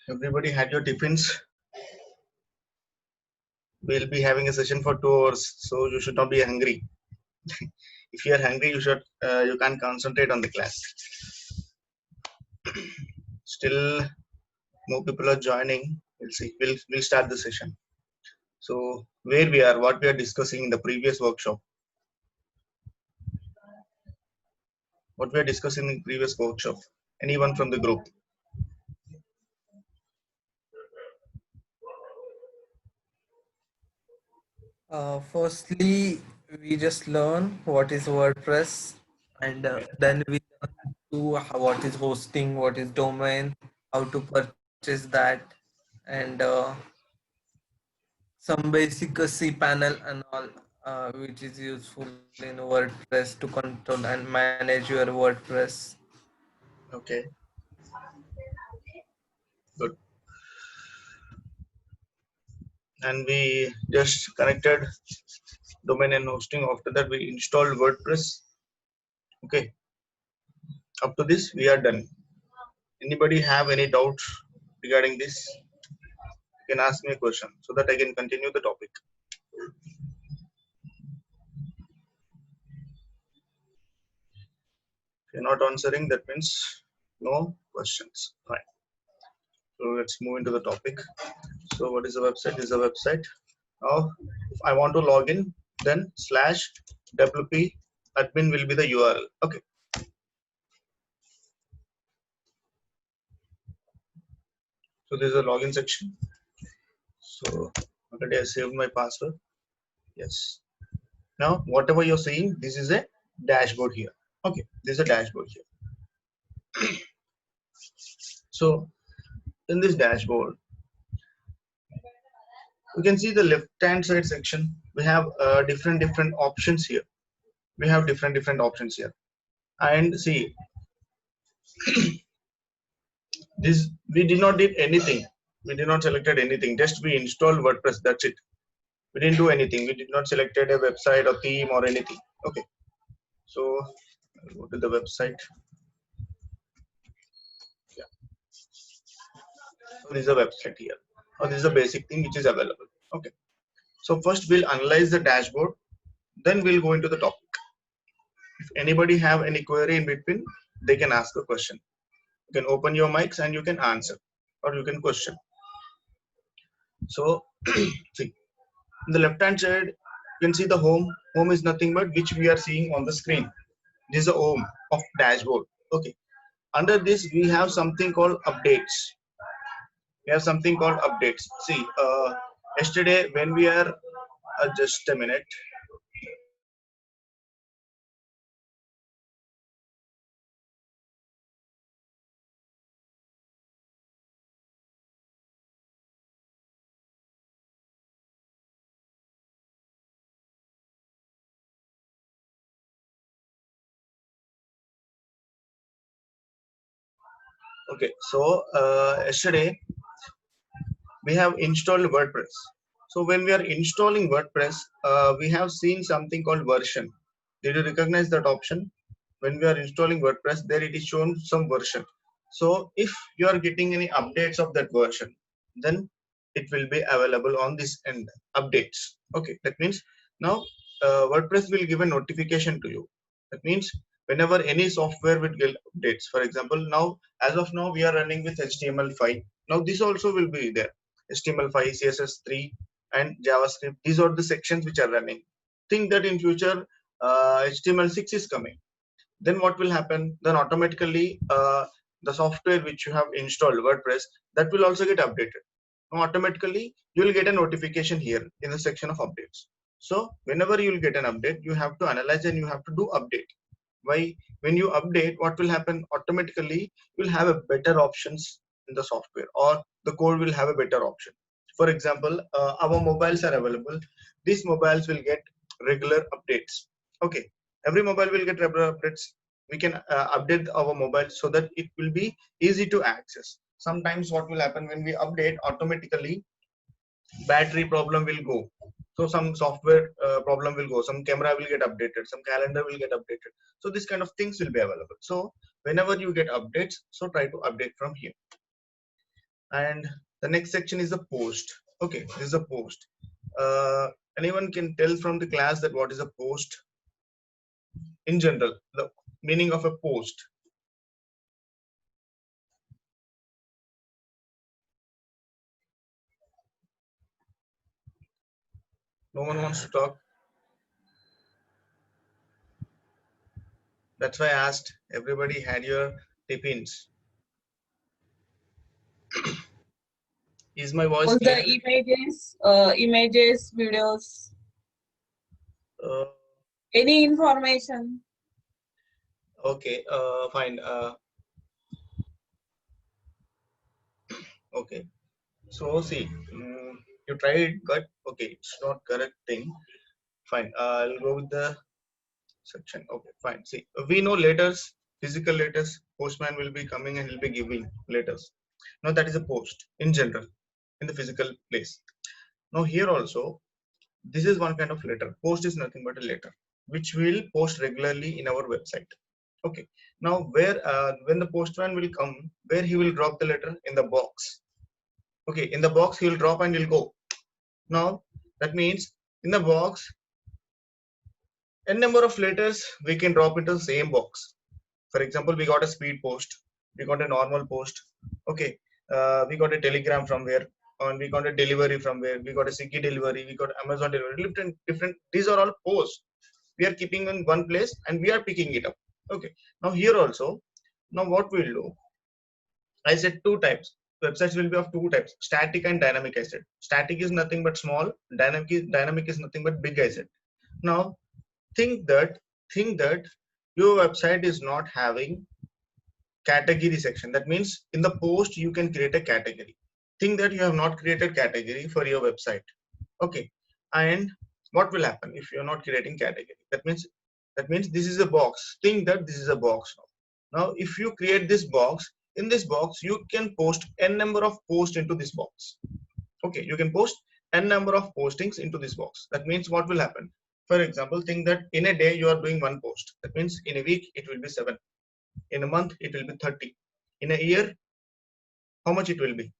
Everybody had your tiffins. We'll be having a session for 2 hours, so you should not be hungry. If you are hungry, you can't concentrate on the class. Still, more people are joining. We'll see. We'll start the session. So where we are, what we are discussing in the previous workshop. What we are discussing in the previous workshop. Anyone from the group? Firstly, we just learn what is WordPress, and then we learn to what is hosting, what is domain, how to purchase that, and some basic cPanel and all, which is useful in WordPress to control and manage your WordPress. Okay, good. And we just connected domain and hosting. After that, we installed WordPress. Okay, up to this, we are done. Anybody have any doubts regarding this? You can ask me a question so that I can continue the topic. If you're not answering, that means no questions. Fine. So let's move into the topic. So what is the website? This is the website. Now, if I want to log in, then /wp admin will be the URL. Okay. So this is a login section. So already I saved my password. Yes. Now whatever you're seeing, this is a dashboard here. Okay, this is a dashboard here. So in this dashboard, you can see the left hand side section. We have different options here. We have different options here. And see, this we did not did anything. We did not selected anything. Just we installed WordPress. That's it. We didn't do anything. We did not selected a website or theme or anything. Okay. So I'll go to the website. Yeah. So this is a website here. Or this is a basic thing which is available. Okay. So first we'll analyze the dashboard. Then we'll go into the topic. If anybody have any query in between, they can ask a question. You can open your mics and you can answer or you can question. So see, in the left hand side, you can see the home. Home is nothing but which we are seeing on the screen. This is the home of dashboard. Okay. Under this, we have something called updates. We have something called updates. See, yesterday when we are, just a minute. Okay, so yesterday we have installed WordPress. So when we are installing WordPress, we have seen something called version. Did you recognize that option? When we are installing WordPress, there it is shown some version. So if you are getting any updates of that version, then it will be available on this end, updates. Okay, that means now WordPress will give a notification to you. That means whenever any software will get updates, for example, now as of now we are running with HTML5. Now this also will be there. HTML5, CSS3, and JavaScript. These are the sections which are running. Think that in future HTML6 is coming. Then what will happen? Then automatically the software which you have installed, WordPress, that will also get updated. Now automatically you will get a notification here in the section of updates. So whenever you will get an update, you have to analyze and you have to do update. Why? When you update, what will happen? Automatically you will have a better options in the software, or the code will have a better option. For example, our mobiles are available. These mobiles will get regular updates. Okay, every mobile will get regular updates. We can update our mobile so that it will be easy to access. Sometimes what will happen, when we update, automatically battery problem will go, so some software problem will go, some camera will get updated, some calendar will get updated. So this kind of things will be available. So Whenever you get updates, so try to update from here. And the next section is the post. Okay, this is a post. Anyone can tell from the class that what is a post in general, the meaning of a post? No one wants to talk. That's why I asked. Everybody had your tiffins. Is my voice All the clear? images, videos, Uh, any information. okay, fine. Okay. So see, you tried, but okay, it's not correct thing. Fine. I'll go with the section. Okay, fine. See, we know letters, physical letters. Postman will be coming and he'll be giving letters. Now that is a post in general, in the physical place. Now here also, this is one kind of letter. Post is nothing but a letter, which will post regularly in our website. Okay. Now where when the postman will come, where he will drop the letter in the box. Okay, in the box he will drop and he'll go. Now that means in the box, n number of letters we can drop into the same box. For example, we got a speed post, we got a normal post. Okay, we got a telegram from where, and we got a delivery from where, we got a Swiggy delivery, we got Amazon delivery. Different. These are all posts. We are keeping in one place and we are picking it up. Okay. Now here also, now what we'll do, I said two types. Websites will be of two types, static and dynamic. I said static is nothing but small, dynamic is nothing but big. I said. Now think that your website is not having category section. That means in the post you can create a category. Think that you have not created category for your website. Okay. And what will happen if you're not creating category? That means this is a box. Think that this is a box now. Now if you create this box, in this box you can post n number of posts into this box. Okay, you can post n number of postings into this box. That means what will happen? For example, think that in a day you are doing one post. That means in a week it will be 7. In a month it will be 30. In a year, how much it will be?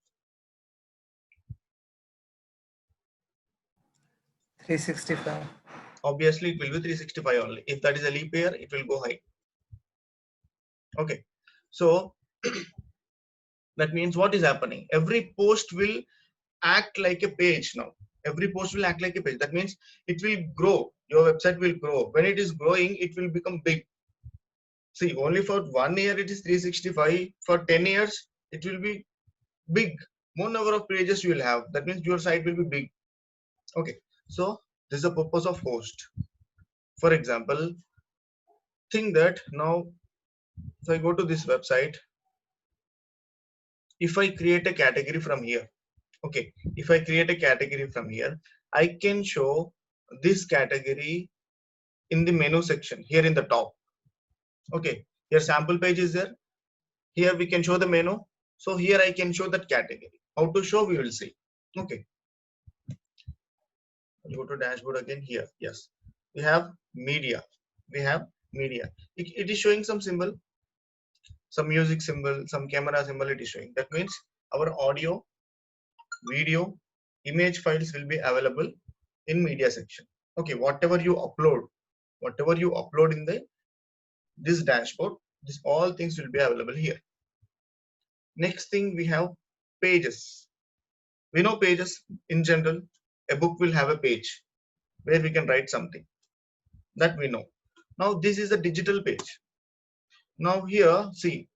365. Obviously it will be 365 only. If that is a leap year, it will go high. Okay, so that means what is happening? Every post will act like a page now. Every post will act like a page. That means it will grow. Your website will grow. When it is growing, it will become big. See, only for 1 year it is 365. For 10 years, it will be big. More number of pages you will have. That means your site will be big. Okay, so this is the purpose of host. For example, think that now if I go to this website, if I create a category from here, okay, if I create a category from here, I can show this category in the menu section here in the top. Okay, your sample page is there. Here we can show the menu. So here I can show that category. How to show we will see. Okay, go to dashboard again here. Yes, we have media. We have media. It is showing some symbol, some music symbol, some camera symbol. It is showing. That means our audio, video, image files will be available in media section. Okay, whatever you upload in the this dashboard, this all things will be available here. Next thing we have pages. We know pages in general. A book will have a page where we can write something, that we know. Now this is a digital page. Now here, see,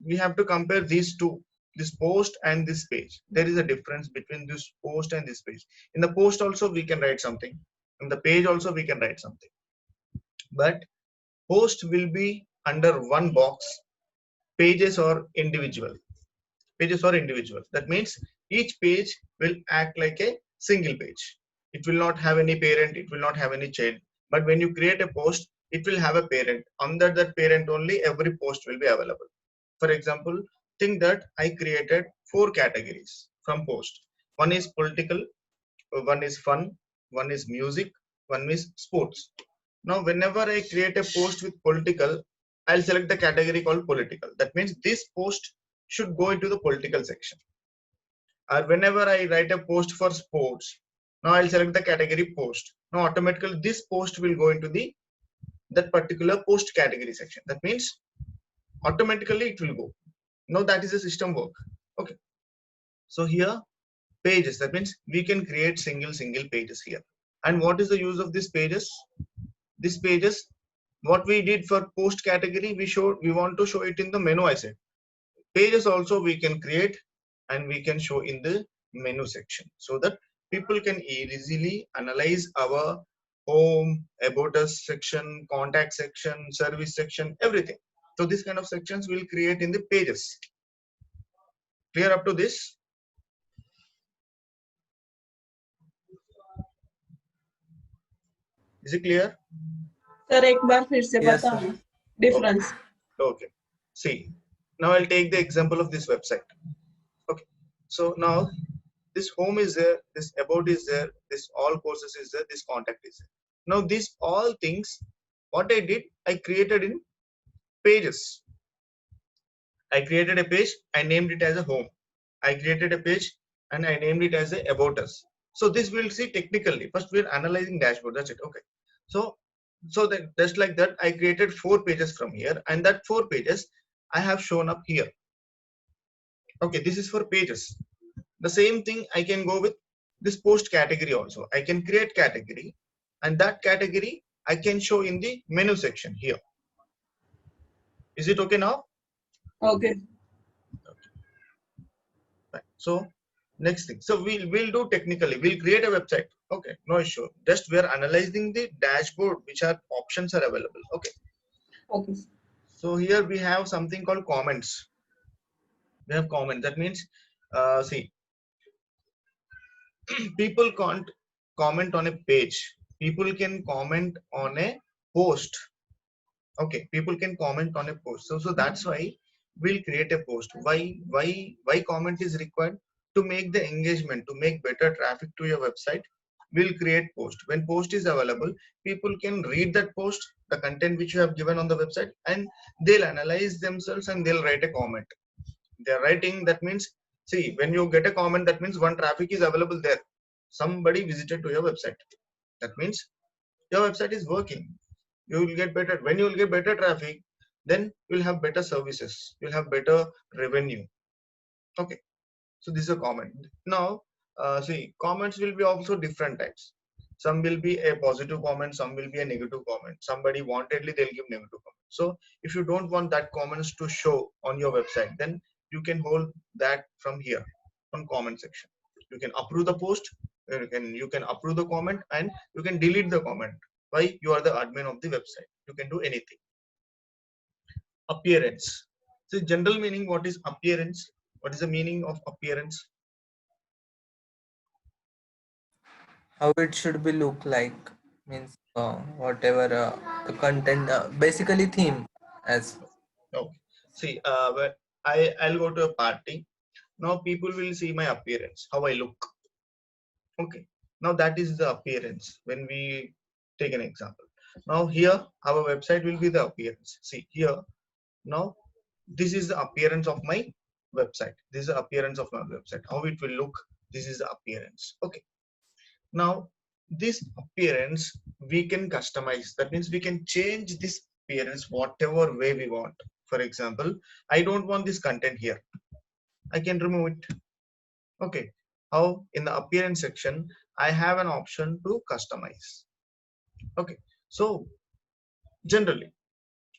we have to compare these two, this post and this page. There is a difference between this post and this page. In the post also we can write something. In the page also we can write something. But post will be under one box. Pages are individual. Pages are individual. That means each page will act like a single page. It will not have any parent, it will not have any child. But when you create a post, it will have a parent. Under that parent only every post will be available. For example, think that I created 4 categories from post. One is political, one is fun, one is music, one is sports. Now whenever I create a post with political, I'll select the category called political. That means this post should go into the political section. Or whenever I write a post for sports, now I'll select the category post. Now automatically this post will go into the that particular post category section. That means automatically it will go. Now that is a system work. Okay. So here pages, that means we can create single pages here. And what is the use of these pages? These pages, what we did for post category, we want to show it in the menu. I said pages also we can create and we can show in the menu section, so that people can easily analyze our home, about us section, contact section, service section, everything. So this kind of sections we'll create in the pages. Clear up to this? Is it clear? Sir एक बार फिर से Yes, बताओ sir. ना difference. Okay. See, now I'll take the example of this website. Okay. So now this home is there, this about is there, this all courses is there, this contact is there. Now these all things, what I did, I created in pages. I created a page, I named it as a home. I created a page and I named it as a about us. So this we'll see technically. First we're analyzing dashboard. That's it. Okay. So that just like that, I created 4 pages from here, and that 4 pages I have shown up here. Okay, this is for pages. The same thing I can go with this post category also. I can create category, and that category I can show in the menu section here. Is it okay now? Okay. Right. So next thing, so we'll do technically, we'll create a website. Okay, no issue. Just we are analyzing the dashboard, which are options are available. Okay. Okay. So here we have something called comments. We have comments. That means, see, people can't comment on a page. People can comment on a post. Okay, people can comment on a post. So that's why we'll create a post. Why comment is required? To make the engagement, to make better traffic to your website, we'll create post. When post is available, people can read that post, the content which you have given on the website, and they'll analyze themselves and they'll write a comment. They're writing, that means, see, when you get a comment, that means one traffic is available there. Somebody visited to your website. That means your website is working. You will get better. When you will get better traffic, then you'll have better services. You'll have better revenue. Okay. So this is a comment. Now, see, comments will be also different types. Some will be a positive comment, some will be a negative comment. Somebody wantedly they'll give negative comment. So if you don't want that comments to show on your website, then you can hold that from here, from comment section. You can approve the post, you can approve the comment, and you can delete the comment. Why? You are the admin of the website. You can do anything. Appearance. So general meaning, what is appearance? What is the meaning of appearance? How it should be look like, means whatever the content, basically theme as. Okay. See, but I'll go to a party. Now people will see my appearance, how I look. Okay. Now that is the appearance when we take an example. Now here our website will be the appearance. See here. Now this is the appearance of my website. This is the appearance of my website. How it will look. This is the appearance. Okay. Now this appearance we can customize. That means we can change this appearance whatever way we want. For example, I don't want this content here. I can remove it. Okay. How? In the appearance section, I have an option to customize. Okay. So generally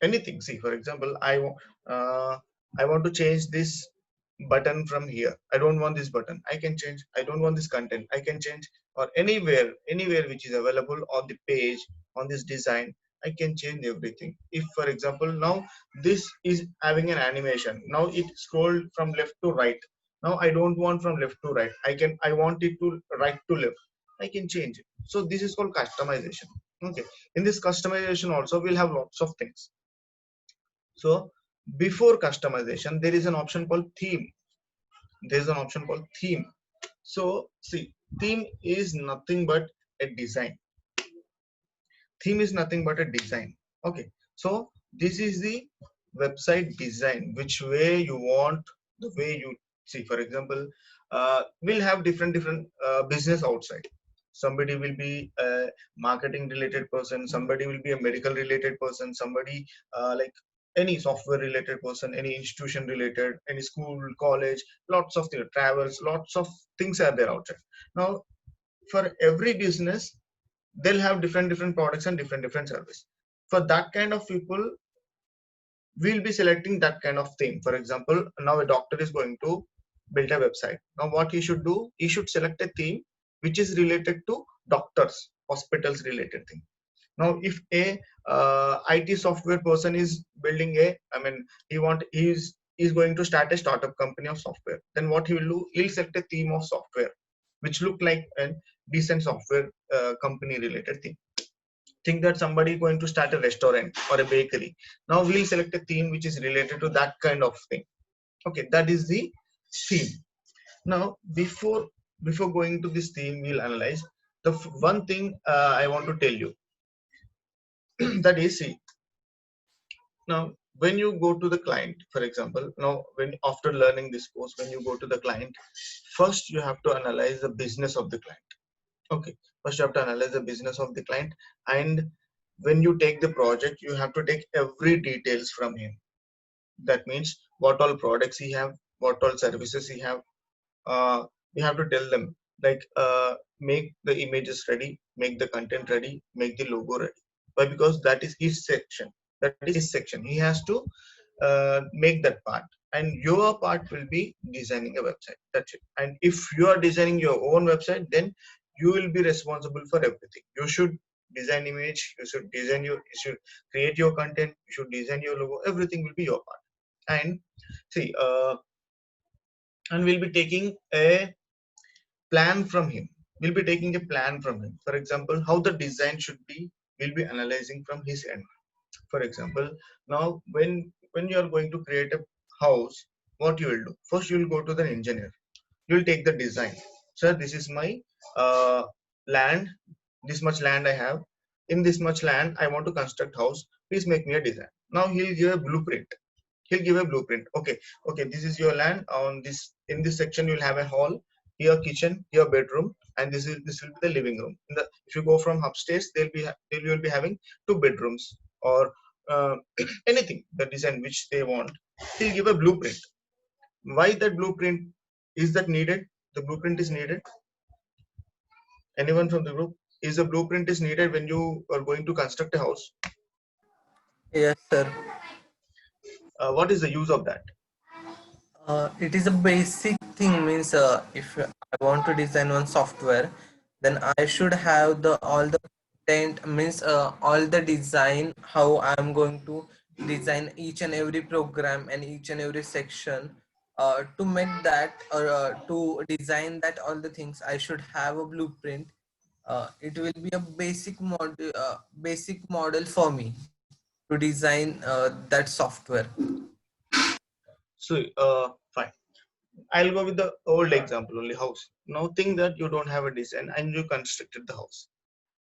anything. See, for example, I want to change this button from here. I don't want this button. I can change. I don't want this content. I can change, or anywhere which is available on the page, on this design, I can change everything. If for example now this is having an animation, now it scrolled from left to right. Now I don't want from left to right. I want it to right to left. I can change it. So this is called customization. Okay. In this customization also we'll have lots of things. So before customization, there is an option called theme. There is an option called theme. So see, theme is nothing but a design. Theme is nothing but a design. Okay. So This is the website design, which way you want, the way you see. For example, we'll have different business outside. Somebody will be a marketing related person, somebody will be a medical related person, somebody like any software related person, any institution related, any school, college, lots of travels, lots of things are there outside. Now for every business, they'll have different products and different service. For that kind of people, we'll be selecting that kind of thing. For example, now a doctor is going to build a website. Now what he should do, he should select a theme which is related to doctors, hospitals related thing. Now if a IT software person is building a, I mean, he's going to start a startup company of software, then what he will do, he'll select a theme of software which look like a decent software company related thing. Think that somebody going to start a restaurant or a bakery. Now we'll select a theme which is related to that kind of thing. Okay, that is the theme. Now before going to this theme, we'll analyze the one thing I want to tell you. That is, see, now when you go to the client, for example, now when after learning this course, when you go to the client, first you have to analyze the business of the client. Okay, first you have to analyze the business of the client, and when you take the project, you have to take every details from him. That means what all products he have, what all services he have. You have to tell them, like, make the images ready, make the content ready, make the logo ready. Why? Because that is his section. That is his section. He has to make that part, and your part will be designing a website. That's it. And if you are designing your own website, then you will be responsible for everything. You should design image, you should create your content, you should design your logo. Everything will be your part. And see, and we'll be taking a plan from him. We'll be taking a plan from him. For example, how the design should be, we'll be analyzing from his end. For example, now when you are going to create a house, what you will do? First, you will go to the engineer. You will take the design. Sir, this is my land. This much land I have. In this much land, I want to construct house. Please make me a design. Now he'll give a blueprint. He'll give a blueprint. Okay, this is your land. On this, in this section, you'll have a hall, here kitchen, here bedroom, and this will be the living room. If you go from upstairs, they will be having two bedrooms, or anything, the design which they want. He'll give a blueprint. Why that blueprint is that needed? The blueprint is needed. Anyone from the group? Is a blueprint is needed when you are going to construct a house? Yes, sir. What is the use of that? It is a basic thing. Means, if I want to design one software, then I should have the all the content. Means, all the design, how I'm going to design each and every program and each and every section. To make that, or to design that all the things, I should have a blueprint. It will be a basic model for me to design that software. So, fine. I'll go with the old example only, house. Now think that you don't have a design and you constructed the house.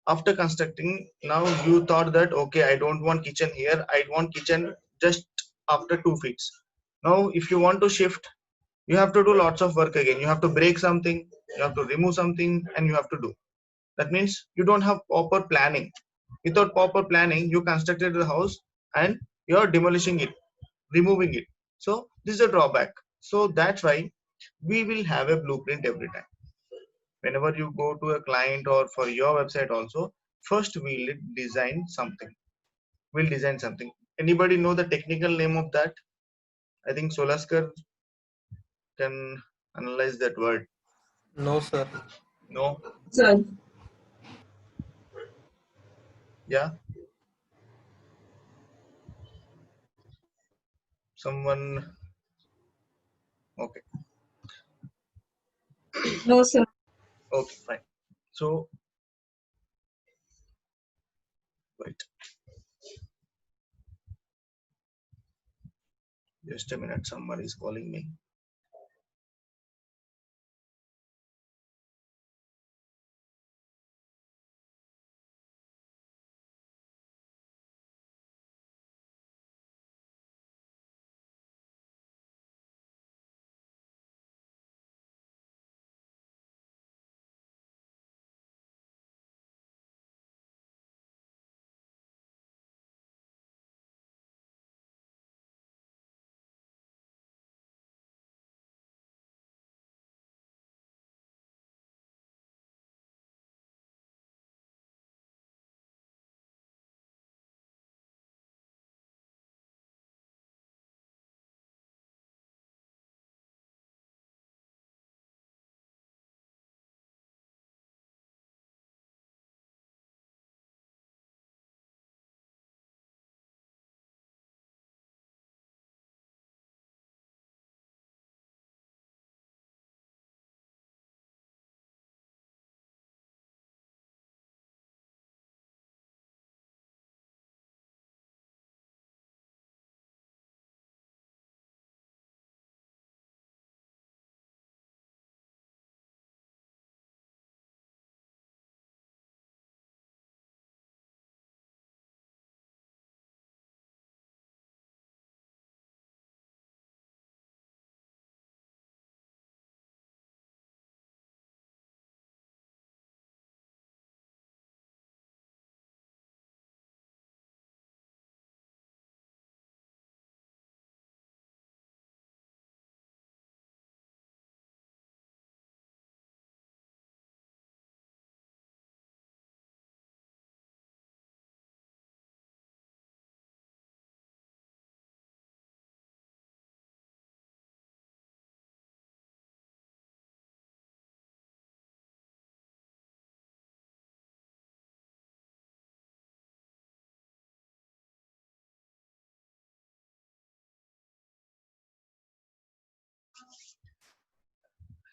After constructing, now you thought that, okay, I don't want kitchen here. I want kitchen just after 2 feet. Now, if you want to shift, you have to do lots of work again. You have to break something, you have to remove something, and you have to do. That means you don't have proper planning. Without proper planning, you constructed the house and you are demolishing it, removing it. So this is a drawback. So that's why we will have a blueprint every time. Whenever you go to a client or for your website also, first we'll design something. We'll design something. Anybody know the technical name of that? I think Solaskar can analyze that word. No, sir. No? Sir, Yeah? Someone? Okay. no, sir. Okay, fine. So, wait. Just a minute. Someone is calling me.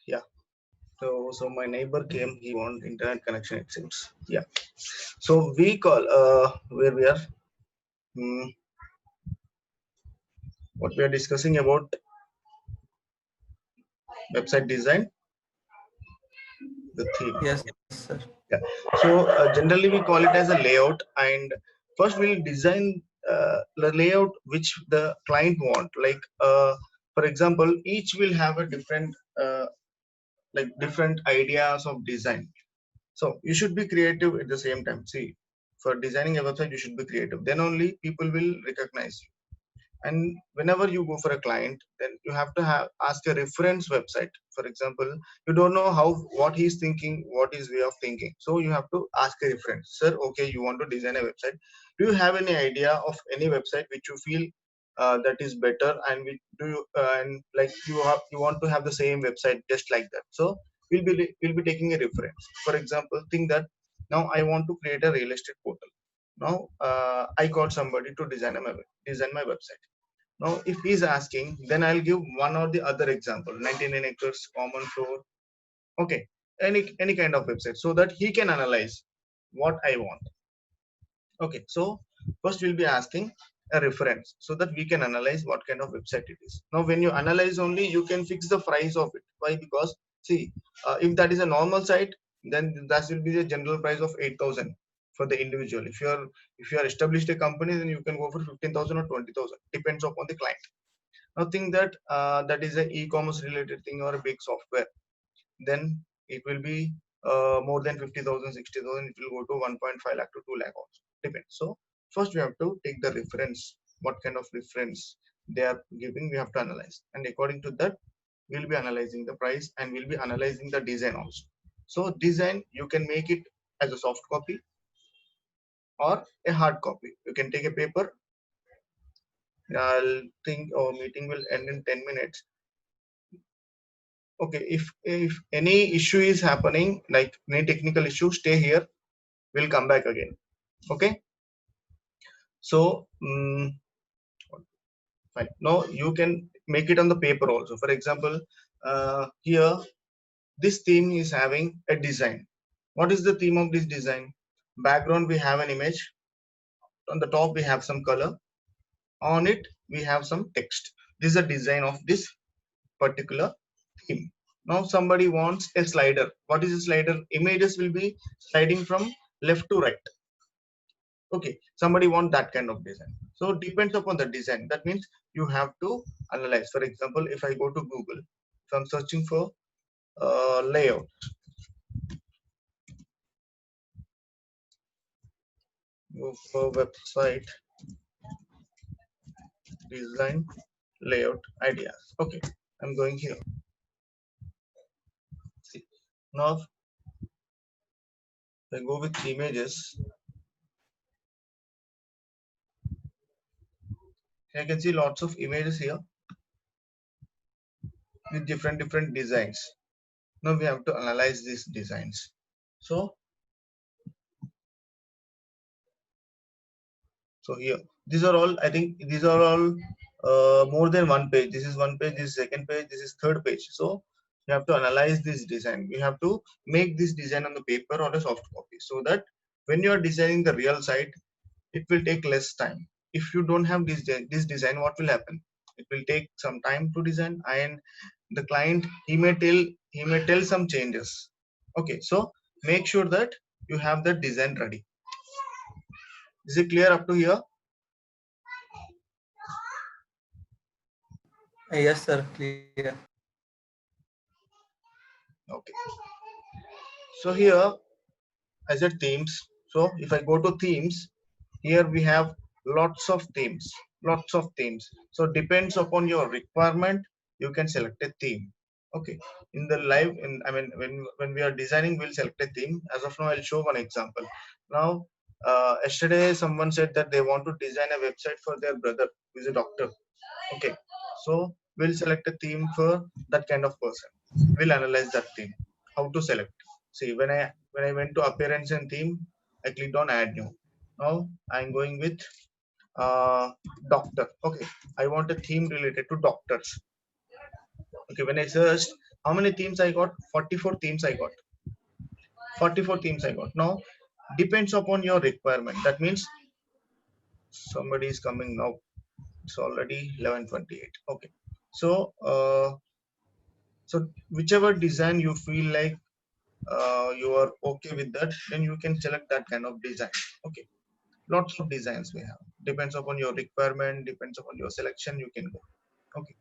Yeah. So my neighbor came. He want internet connection. It seems. Yeah. So we call where we are. Hmm, what we are discussing about website design, the theme. Yes, sir. Yeah. So generally we call it as a layout, and first we'll design the layout which the client want. Like for example, each will have a different different ideas of design. So you should be creative at the same time. See, for designing a website, you should be creative. Then only people will recognize you. And whenever you go for a client, then you have to have ask a reference website. For example, you don't know how what he's thinking, what his way of thinking, so you have to ask a reference. Sir, okay, you want to design a website, do you have any idea of any website which you feel that is better, and which do you and like you want to have the same website just like that. So we'll be taking a reference. For example, think that now I want to create a real estate portal. Now I got somebody to design my website. now, if he's asking, then I'll give one or the other example, 99 acres, common floor, okay, any kind of website, so that he can analyze what I want. Okay, so first we'll be asking a reference so that we can analyze what kind of website it is. Now, when you analyze only, you can fix the price of it. Why? Because see, if that is a normal site, then that will be the general price of 8,000 for the individual. If you are established a company, then you can go for 15,000 or 20,000, depends upon the client. Now think that that is an e-commerce related thing or a big software, then it will be more than 50,000, 60,000. It will go to 1.5 lakh to 2 lakh also, depends. So first we have to take the reference, what kind of reference they are giving, we have to analyze, and according to that we'll be analyzing the price, and we'll be analyzing the design also. So design, you can make it as a soft copy or a hard copy. You can take a paper. I'll think our meeting will end in 10 minutes. Okay, if any issue is happening, like any technical issue, stay here, we'll come back again. Okay, so fine. Now you can make it on the paper also. For example, here this theme is having a design. What is the theme of this design? Background, we have an image. On the top we have some color. On it we have some text. This is a design of this particular theme. Now somebody wants a slider. What is a slider? Images will be sliding from left to right. Okay, somebody want that kind of design. So depends upon the design. That means you have to analyze. For example, if I go to Google, if I'm searching for layout, go for website design layout ideas. Okay, I'm going here. See, now if I go with images, I can see lots of images here with different designs. Now we have to analyze these designs. So here, these are all, I think these are all more than one page. This is one page, this is second page, this is third page. So you have to analyze this design. We have to make this design on the paper or a soft copy, so that when you are designing the real site, it will take less time. If you don't have this design, what will happen? It will take some time to design, and the client, he may tell some changes. Okay, so make sure that you have the design ready. Is it clear up to here? Yes, sir. Clear. Okay, so here I said themes. So if I go to themes, here we have lots of themes. So depends upon your requirement, you can select a theme. Okay, in the live, I mean, when we are designing, we'll select a theme. As of now, I'll show one example. Now, yesterday someone said that they want to design a website for their brother who is a doctor. Okay, so we'll select a theme for that kind of person. We'll analyze that theme. How to select? See, when I went to appearance and theme, I clicked on add new. Now I'm going with doctor. Okay, I want a theme related to doctors. Okay, when I searched, How many themes I got? 44 themes I got. 44 themes I got. Now, depends upon your requirement. That means somebody is coming now. It's already 11:28. Okay. So, so whichever design you feel like you are okay with that, then you can select that kind of design. Okay. Lots of designs we have. Depends upon your requirement, depends upon your selection, you can go. Okay.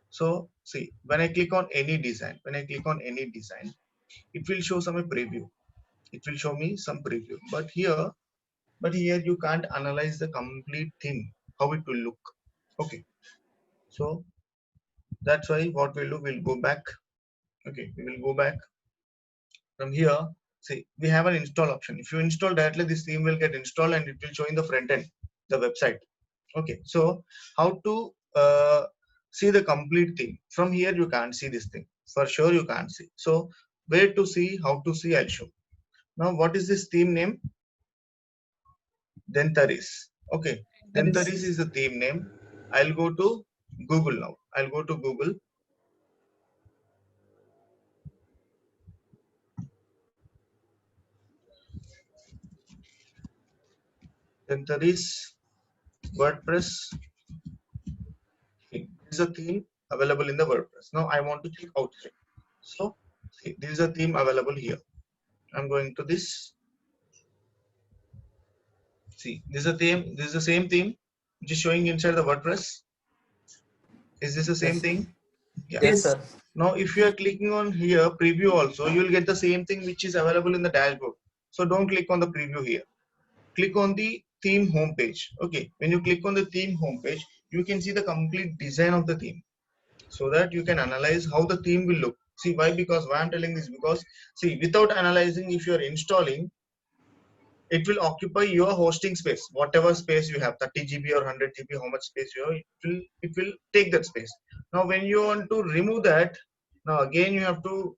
So see, when I click on any design, it will show some preview. It will show me some preview. But here you can't analyze the complete thing, how it will look. Okay. So that's why what we'll do, we'll go back. Okay, we will go back from here. See, we have an install option. If you install directly, this theme will get installed and it will show in the front end, the website. Okay, so how to see the complete thing? From here, you can't see this thing. For sure, you can't see. So where to see, how to see, I'll show. Now, what is this theme name? Dentaris. Okay, Dentaris is the theme name. I'll go to Google now. I'll go to Google. Dentaris WordPress. This is a theme available in the WordPress. Now I want to check outside. So see, this is a theme available here. I'm going to this. See, this is a theme. This is the same theme which is showing inside the WordPress. Is this the same Yes. thing? Yeah. Yes, sir. Now, if you are clicking on here preview also, you will get the same thing which is available in the dashboard. So don't click on the preview here. Click on the theme homepage. Okay. When you click on the theme homepage, you can see the complete design of the theme, so that you can analyze how the theme will look. See why? Because why I'm telling this, because see, without analyzing, if you are installing, it will occupy your hosting space, whatever space you have, 30 GB or 100 GB, how much space you have, it will take that space. Now when you want to remove that, now again you have to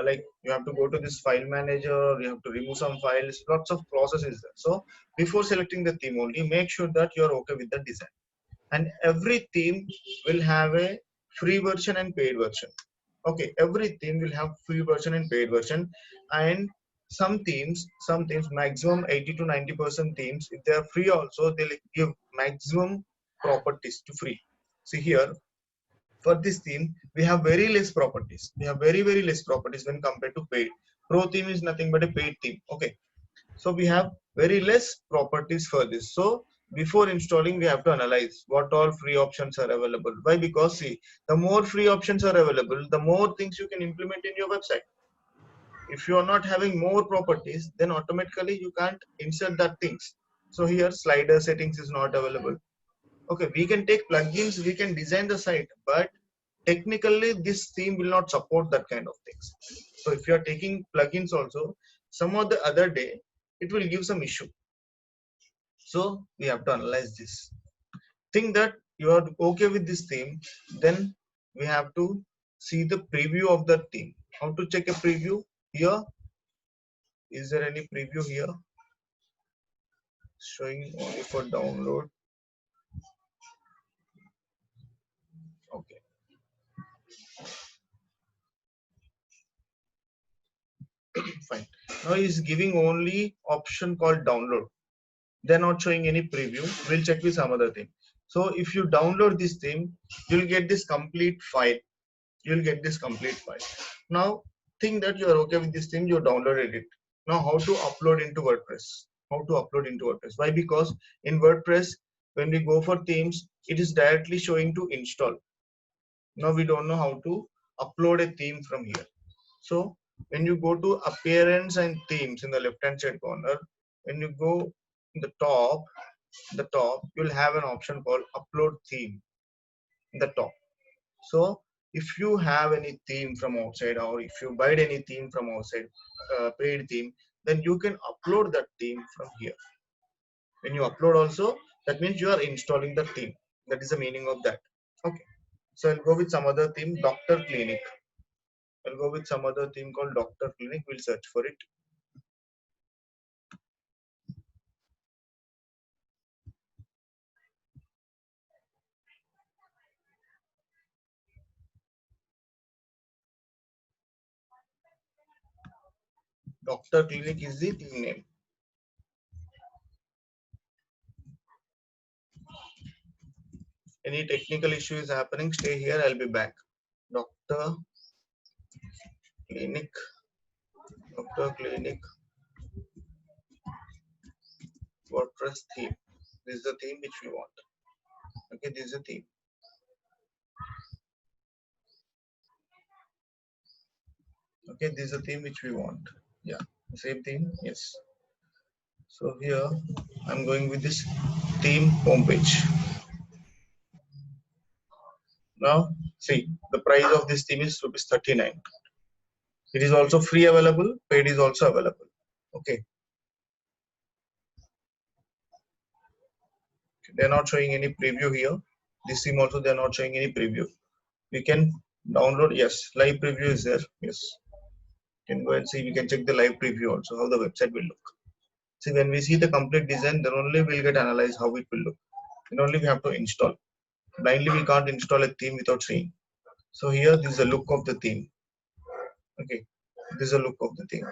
like you have to go to this file manager, you have to remove some files, lots of processes there. So before selecting the theme, only make sure that you are okay with the design. And every theme will have a free version and paid version. Okay, every theme will have free version and paid version. And some themes maximum 80 to 90% themes, if they are free also, they'll give maximum properties to free. See here, for this theme we have very less properties, we have very less properties when compared to paid. Pro theme is nothing but a paid theme. Okay, so we have very less properties for this. So before installing, we have to analyze what all free options are available. Why? Because see, the more free options are available, the more things you can implement in your website. If you are not having more properties, then automatically you can't insert that things. So here slider settings is not available. Okay, we can take plugins, we can design the site, but technically this theme will not support that kind of things. So if you are taking plugins also, some of the other day it will give some issue. So we have to analyze this. Think that you are okay with this theme, then we have to see the preview of that theme. How to check a preview? Here, is there any preview here? Showing only for download. Okay. Fine. Now is giving only option called download. They're not showing any preview. We'll check with some other thing. So if you download this theme, you'll get this complete file. You'll get this complete file. Now think that you are okay with this theme, you downloaded it. Now how to upload into WordPress? How to upload into WordPress? Why? Because in WordPress, when we go for themes, it is directly showing to install. Now we don't know how to upload a theme from here. So when you go to appearance and themes in the left hand side corner, when you go in the top, you'll have an option called upload theme in the top. So if you have any theme from outside, or if you buy any theme from outside, paid theme, then you can upload that theme from here. When you upload also, that means you are installing the theme. That is the meaning of that. Okay. So I'll go with some other theme, Doctor Clinic. I'll go with some other theme called Doctor Clinic. We'll search for it. Doctor Clinic is the team name. Any technical issue is happening, stay here, I'll be back. Doctor Clinic, Doctor Clinic, WordPress theme. This is the theme which we want. Okay, this is the theme. Okay, this is the theme which we want. Yeah, same theme, yes. So here I'm going with this theme homepage. Now see, the price of this theme is ₹39. It is also free available, paid is also available. Okay, they're not showing any preview here. This theme also they're not showing any preview. We can download, yes, live preview is there, yes. You can go and see, we can check the live preview also, how the website will look. See, when we see the complete design, then only we'll get analyzed how it will look. Then only we have to install. Blindly we can't install a theme without seeing. So here this is the look of the theme. Okay, this is the look of the theme.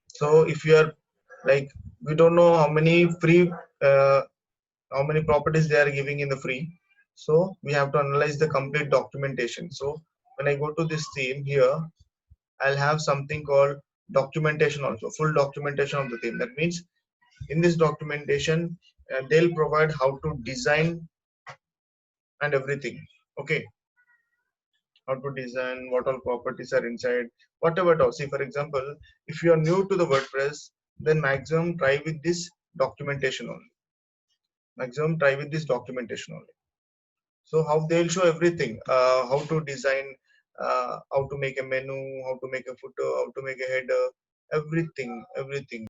So if you are like, we don't know how many free how many properties they are giving in the free, so we have to analyze the complete documentation. So when I go to this theme here, I'll have something called documentation also, full documentation of the theme. That means in this documentation they'll provide how to design and everything. Okay, how to design, what all properties are inside, whatever it is. See, for example, if you are new to the WordPress, then maximum try with this documentation only. Maximum try with this documentation only. So how they'll show everything, how to design, how to make a menu, how to make a footer, how to make a header, everything